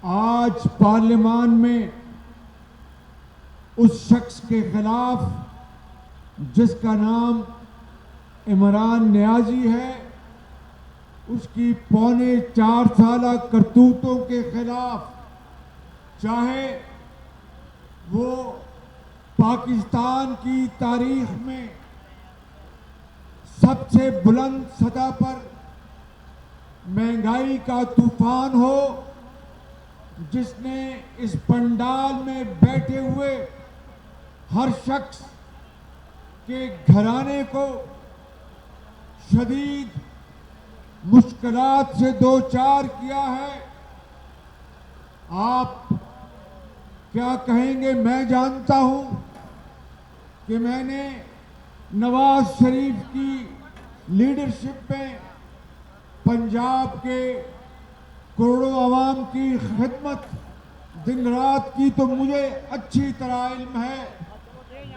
آج پارلیمان میں اس شخص کے خلاف جس کا نام عمران نیازی ہے، اس کی پونے 4 سالہ کرتوتوں کے خلاف، چاہے وہ پاکستان کی تاریخ میں سب سے بلند سطح پر مہنگائی کا طوفان ہو، جس نے اس پنڈال میں بیٹھے ہوئے ہر شخص کے گھرانے کو شدید مشکلات سے دوچار کیا ہے۔ آپ کیا کہیں گے؟ میں جانتا ہوں کہ میں نے نواز شریف کی لیڈرشپ میں پنجاب کے کروڑوں عوام کی خدمت دن رات کی، تو مجھے اچھی طرح علم ہے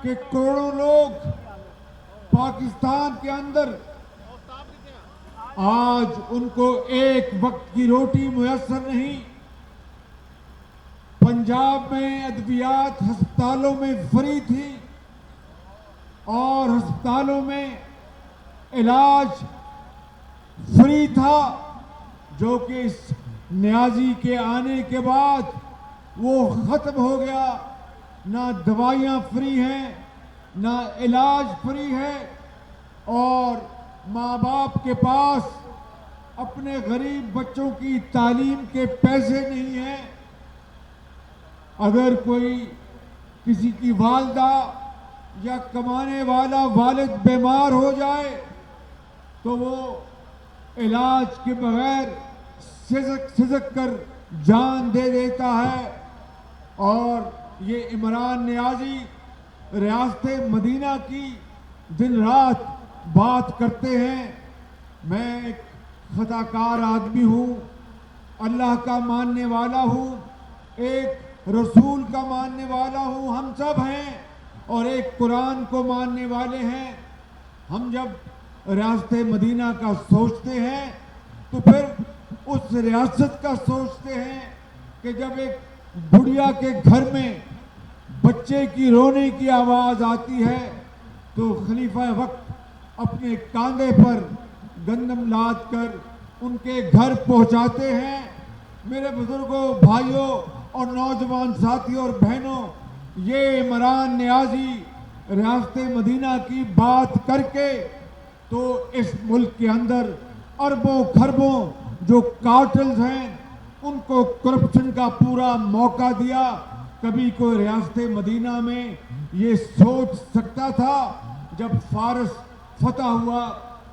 کہ کروڑوں لوگ پاکستان کے اندر آج ان کو ایک وقت کی روٹی میسر نہیں۔ پنجاب میں ادویات ہسپتالوں میں فری تھی اور ہسپتالوں میں علاج فری تھا، جو کہ اس نیازی کے آنے کے بعد وہ ختم ہو گیا۔ نہ دوائیاں فری ہیں، نہ علاج فری ہے، اور ماں باپ کے پاس اپنے غریب بچوں کی تعلیم کے پیسے نہیں ہیں۔ اگر کوئی کسی کی والدہ یا کمانے والا والد بیمار ہو جائے تو وہ علاج کے بغیر سزک کر جان دے دیتا ہے۔ اور یہ عمران نیازی ریاست مدینہ کی دن رات بات کرتے ہیں۔ میں ایک خطا کار آدمی ہوں، اللہ کا ماننے والا ہوں، ایک رسول کا ماننے والا ہوں، ہم سب ہیں، اور ایک قرآن کو ماننے والے ہیں۔ ہم جب ریاست مدینہ کا سوچتے ہیں تو پھر اس ریاست کا سوچتے ہیں کہ جب ایک بڑھیا کے گھر میں بچے کی رونے کی آواز آتی ہے تو خلیفہ وقت اپنے کاندھے پر گندم لاد کر ان کے گھر پہنچاتے ہیں۔ میرے بزرگوں، بھائیوں اور نوجوان ساتھیوں اور بہنوں، یہ عمران نیازی ریاست مدینہ کی بات کر کے تو اس ملک کے اندر اربوں خربوں جو کارٹلز ہیں ان کو کرپشن کا پورا موقع دیا۔ کبھی کوئی ریاست مدینہ میں یہ سوچ سکتا تھا؟ جب فارس فتح ہوا،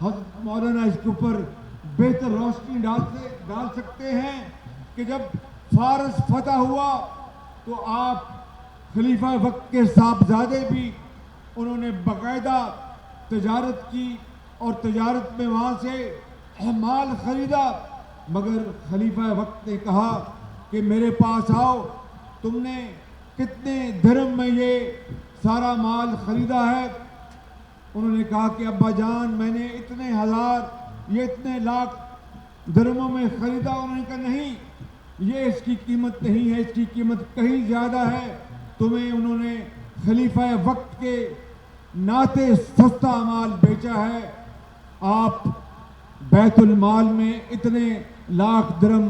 حضرت مولانا اس کے اوپر بہتر روشنی ڈال سکتے ہیں کہ جب فارس فتح ہوا تو آپ خلیفہ وقت کے صاحبزادے بھی انہوں نے باقاعدہ تجارت کی اور تجارت میں وہاں سے مال خریدا، مگر خلیفہ وقت نے کہا کہ میرے پاس آؤ، تم نے کتنے درہم میں یہ سارا مال خریدا ہے؟ انہوں نے کہا کہ ابا جان میں نے اتنے ہزار یہ اتنے لاکھ درہموں میں خریدا۔ انہوں نے کہا نہیں، یہ اس کی قیمت نہیں ہے، اس کی قیمت کہیں زیادہ ہے۔ تمہیں انہوں نے خلیفہ وقت کے ناطے سستا مال بیچا ہے۔ آپ بیت المال میں اتنے لاکھ درہم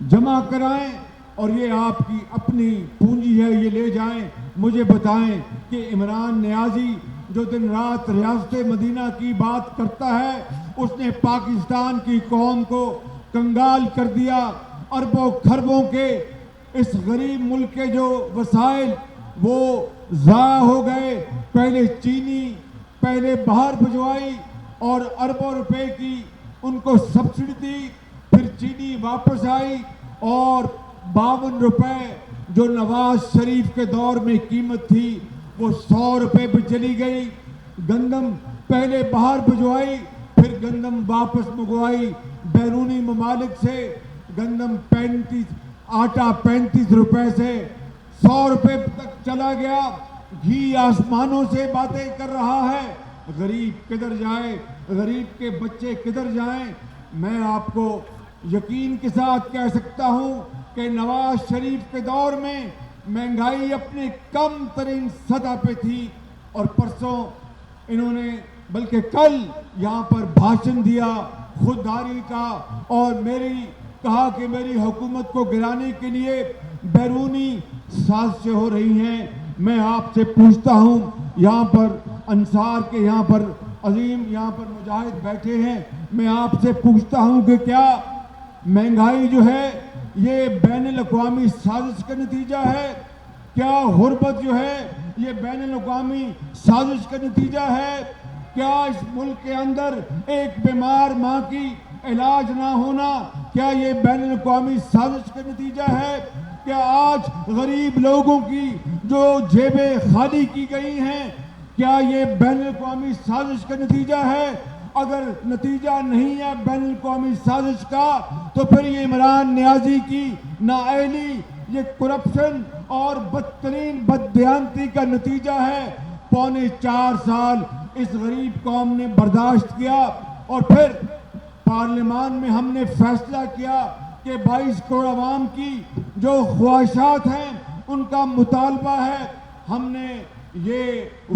جمع کرائیں اور یہ آپ کی اپنی پونجی ہے، یہ لے جائیں۔ مجھے بتائیں کہ عمران نیازی جو دن رات ریاست مدینہ کی بات کرتا ہے، اس نے پاکستان کی قوم کو کنگال کر دیا۔ اربوں خربوں کے اس غریب ملک کے جو وسائل وہ ضائع ہو گئے۔ پہلے چینی پہلے باہر بھجوائی اور اربوں روپے کی ان کو سبسڈی دی، پھر چینی واپس آئی اور 52 روپے جو نواز شریف کے دور میں قیمت تھی وہ 100 روپے پہ چلی گئی۔ گندم پہلے باہر بھجوائی، پھر گندم واپس منگوائی بیرونی ممالک سے، گندم 35 آٹا 35 روپے سے 100 روپے تک چلا گیا۔ گھی آسمانوں سے باتیں کر رہا ہے۔ غریب کدھر جائے، غریب کے بچے کدھر جائیں؟ میں آپ کو یقین کے ساتھ کہہ سکتا ہوں کہ نواز شریف کے دور میں مہنگائی اپنے کم ترین سطح پہ تھی، اور پرسوں انہوں نے بلکہ کل یہاں پر بھاشن دیا خودداری کا، اور کہا کہ میری حکومت کو گرانے کے لیے بیرونی سازشیں ہو رہی ہیں۔ میں آپ سے پوچھتا ہوں، یہاں پر انصار کے یہاں پر عظیم یہاں پر مجاہد بیٹھے ہیں، میں آپ سے پوچھتا ہوں کہ کیا مہنگائی جو ہے یہ بین الاقوامی سازش کا نتیجہ ہے؟ کیا غربت جو ہے یہ بین الاقوامی سازش کا نتیجہ ہے؟ کیا اس ملک کے اندر ایک بیمار ماں کی علاج نہ ہونا کیا یہ بین الاقوامی سازش کا نتیجہ ہے؟ کیا آج غریب لوگوں کی جو جیبیں خالی کی گئی ہیں کیا یہ بین الاقوامی سازش کا نتیجہ ہے؟ اگر نتیجہ نہیں ہے بین الاقوامی سازش کا تو پھر یہ عمران نیازی کی نااہلی، یہ کرپشن اور بدترین بددیانتی کا نتیجہ ہے۔ 4.25 سال اس غریب قوم نے برداشت کیا، اور پھر پارلیمان میں ہم نے فیصلہ کیا کہ 22 کروڑ عوام کی جو خواہشات ہیں ان کا مطالبہ ہے۔ ہم نے یہ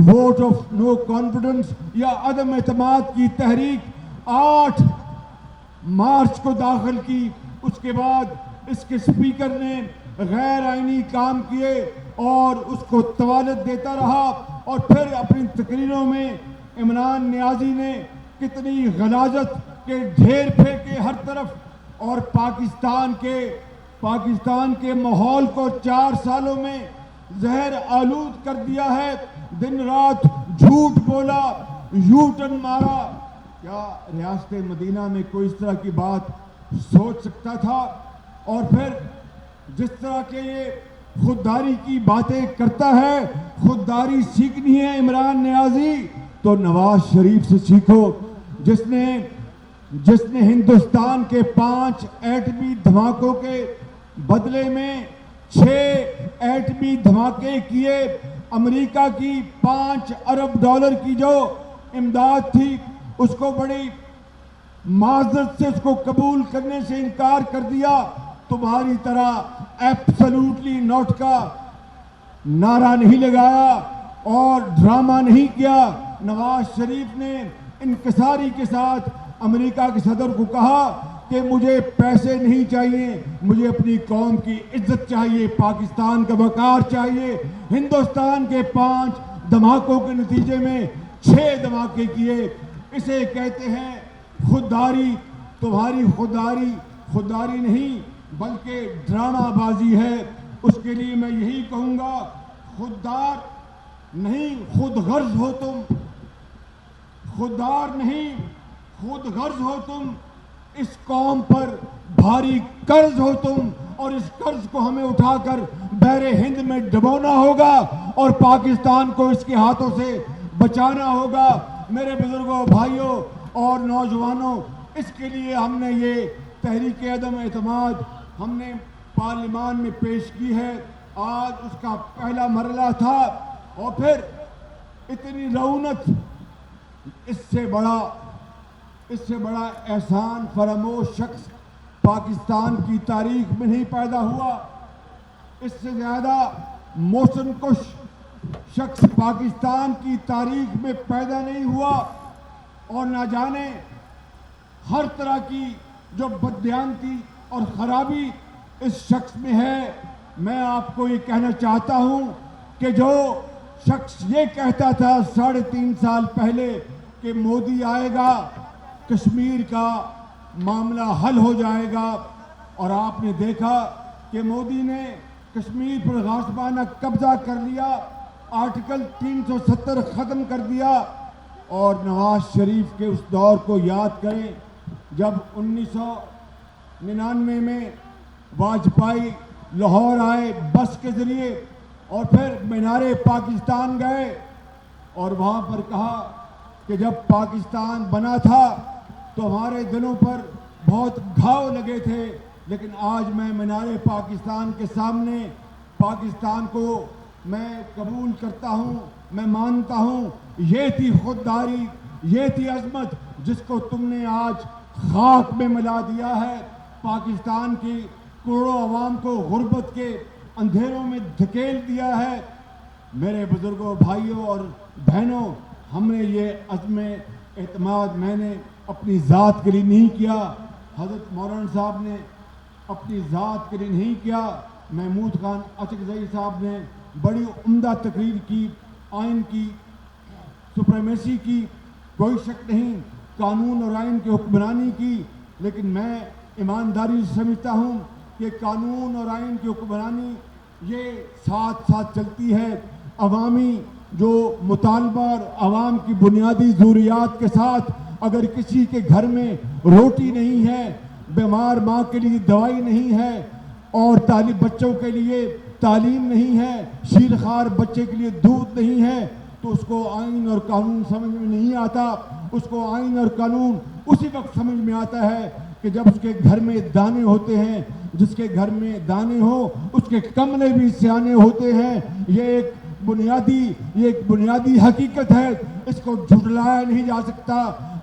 ووٹ آف نو کانفیڈنس یا عدم اعتماد کی تحریک 8 مارچ کو داخل کی۔ اس کے بعد اس کے اسپیکر نے غیر آئینی کام کیے اور اس کو طوالت دیتا رہا، اور پھر اپنی تقریروں میں عمران نیازی نے کتنی غلاظت کے ڈھیر پھینکے ہر طرف، اور پاکستان کے ماحول کو 4 سالوں میں زہر آلود کر دیا ہے۔ دن رات جھوٹ بولا، یو ٹرن مارا۔ کیا ریاست مدینہ میں کوئی اس طرح کی بات سوچ سکتا تھا؟ اور پھر جس طرح کے یہ خودداری کی باتیں کرتا ہے، خودداری سیکھنی ہے عمران نیازی تو نواز شریف سے سیکھو، جس نے ہندوستان کے 5 ایٹمی دھماکوں کے بدلے میں 6 ایٹمی دھماکے کیے۔ امریکہ کی 5 ارب ڈالر کی جو امداد تھی اس کو بڑی معذرت سے اس کو قبول کرنے سے انکار کر دیا۔ تمہاری طرح ایبسلوٹلی ناٹ کا نعرہ نہیں لگایا اور ڈرامہ نہیں کیا۔ نواز شریف نے انکساری کے ساتھ امریکہ کے صدر کو کہا کہ مجھے پیسے نہیں چاہیے، مجھے اپنی قوم کی عزت چاہیے، پاکستان کا وقار چاہیے۔ ہندوستان کے 5 دھماکوں کے نتیجے میں 6 دھماکے کیے۔ اسے کہتے ہیں خودداری۔ تمہاری خودداری نہیں بلکہ ڈرامہ بازی ہے۔ اس کے لیے میں یہی کہوں گا، خوددار نہیں خود غرض ہو تم، خوددار نہیں خود غرض ہو تم، اس قوم پر بھاری قرض ہو تم، اور اس قرض کو ہمیں اٹھا کر بحر ہند میں ڈبونا ہوگا اور پاکستان کو اس کے ہاتھوں سے بچانا ہوگا۔ میرے بزرگوں، بھائیوں اور نوجوانوں، اس کے لیے ہم نے یہ تحریک عدم اعتماد ہم نے پارلیمان میں پیش کی ہے۔ آج اس کا پہلا مرحلہ تھا، اور پھر اتنی رعونت، اس سے بڑا احسان فراموش شخص پاکستان کی تاریخ میں نہیں پیدا ہوا۔ اس سے زیادہ موسن کش شخص پاکستان کی تاریخ میں پیدا نہیں ہوا، اور نہ جانے ہر طرح کی جو بددیانتی اور خرابی اس شخص میں ہے۔ میں آپ کو یہ کہنا چاہتا ہوں کہ جو شخص یہ کہتا تھا 3.5 سال پہلے کہ مودی آئے گا کشمیر کا معاملہ حل ہو جائے گا، اور آپ نے دیکھا کہ مودی نے کشمیر پر غاصبانہ قبضہ کر لیا، آرٹیکل 370 ختم کر دیا۔ اور نواز شریف کے اس دور کو یاد کریں جب 1999 میں واجپئی لاہور آئے بس کے ذریعے، اور پھر مینار پاکستان گئے، اور وہاں پر کہا کہ جب پاکستان بنا تھا تو ہمارے دلوں پر بہت گھاؤ لگے تھے، لیکن آج میں مینار پاکستان کے سامنے پاکستان کو میں قبول کرتا ہوں، میں مانتا ہوں۔ یہ تھی خودداری، یہ تھی عظمت جس کو تم نے آج خاک میں ملا دیا ہے۔ پاکستان کی کروڑوں عوام کو غربت کے اندھیروں میں دھکیل دیا ہے. میرے بزرگوں، بھائیوں اور بہنوں، ہم نے یہ عزم اعتماد میں نے اپنی ذات کے لیے نہیں کیا، حضرت مولانا صاحب نے اپنی ذات کے لیے نہیں کیا. محمود خان اچکزئی صاحب نے بڑی عمدہ تقریر کی، آئین کی سپریمیسی کی، کوئی شک نہیں، قانون اور آئین کی حکمرانی کی. لیکن میں ایمانداری سے سمجھتا ہوں کہ قانون اور آئین کی حکمرانی یہ ساتھ ساتھ چلتی ہے. عوامی جو مطالبہ اور عوام کی بنیادی ضروریات کے ساتھ اگر کسی کے گھر میں روٹی نہیں ہے، بیمار ماں کے لیے دوائی نہیں ہے، اور بچوں کے لیے تعلیم نہیں ہے، شیرخوار بچے کے لیے دودھ نہیں ہے، تو اس کو آئین اور قانون سمجھ میں نہیں آتا. اس کو آئین اور قانون اسی وقت سمجھ میں آتا ہے کہ جب اس کے گھر میں دانے ہوتے ہیں. جس کے گھر میں دانے ہو اس کے کملے بھی سیانے ہوتے ہیں. یہ ایک بنیادی حقیقت ہے، اس کو جھٹلایا نہیں جا سکتا.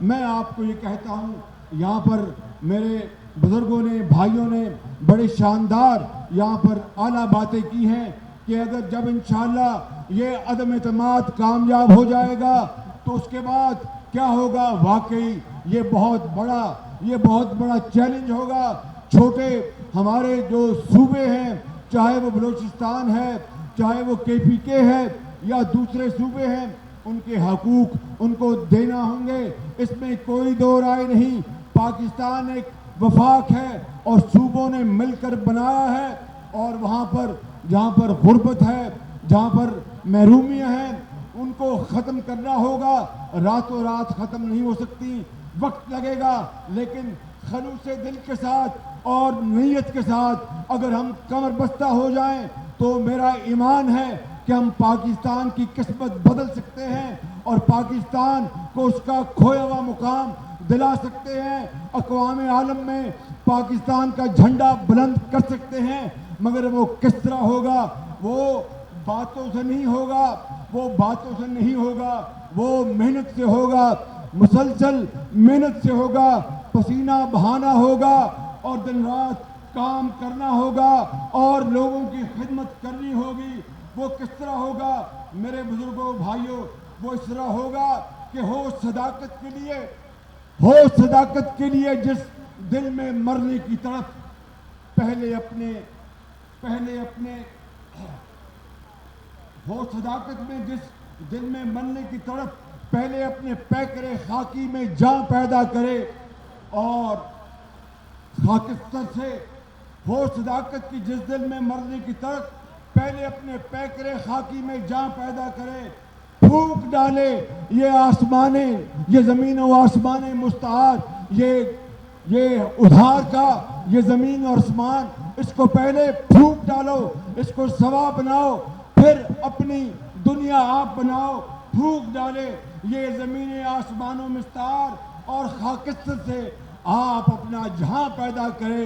میں آپ کو یہ کہتا ہوں، یہاں پر میرے بزرگوں نے، بھائیوں نے بڑے شاندار یہاں پر اعلیٰ باتیں کی ہیں کہ اگر جب انشاءاللہ یہ عدم اعتماد کامیاب ہو جائے گا تو اس کے بعد کیا ہوگا. واقعی یہ بہت بڑا چیلنج ہوگا. چھوٹے ہمارے جو صوبے ہیں، چاہے وہ بلوچستان ہے، چاہے وہ KPK ہے یا دوسرے صوبے ہیں، ان کے حقوق ان کو دینا ہوں گے، اس میں کوئی دو رائے نہیں. پاکستان ایک وفاق ہے اور صوبوں نے مل کر بنایا ہے، اور وہاں پر جہاں پر غربت ہے، جہاں پر محرومیاں ہیں، ان کو ختم کرنا ہوگا. راتوں رات ختم نہیں ہو سکتی، وقت لگے گا، لیکن خلوص دل کے ساتھ اور نیت کے ساتھ اگر ہم کمر بستہ ہو جائیں تو میرا ایمان ہے کہ ہم پاکستان کی قسمت بدل سکتے ہیں اور پاکستان کو اس کا کھویا ہوا مقام دلا سکتے ہیں. اقوام عالم میں پاکستان کا جھنڈا بلند کر سکتے ہیں. مگر وہ کس طرح ہوگا؟ وہ باتوں سے نہیں ہوگا، وہ محنت سے ہوگا، مسلسل محنت سے ہوگا، پسینہ بہانا ہوگا اور دن رات کام کرنا ہوگا اور لوگوں کی خدمت کرنی ہوگی. وہ کس طرح ہوگا میرے بزرگوں، بھائیوں؟ وہ اس طرح ہوگا کہ ہو صداقت کے لیے جس دل میں مرنے کی طرف پہلے اپنے ہو صداقت میں جس دل میں مرنے کی طرف پہلے اپنے پیکرے خاکی میں جان پیدا کرے، اور خاکستر سے ہو صداقت کی جس دل میں مرنے کی طرف پہلے اپنے پیکرے خاکی میں جان پیدا کرے، پھونک ڈالے یہ زمین و آسمان مستعار، یہ ادھار کا یہ زمین اور آسمان، اس کو پہلے پھونک ڈالو، اس کو سوا بناؤ، پھر اپنی دنیا آپ بناؤ. پھونک ڈالے یہ زمین آسمان و مستعار اور خاکستر سے آپ اپنا جہاں پیدا کرے.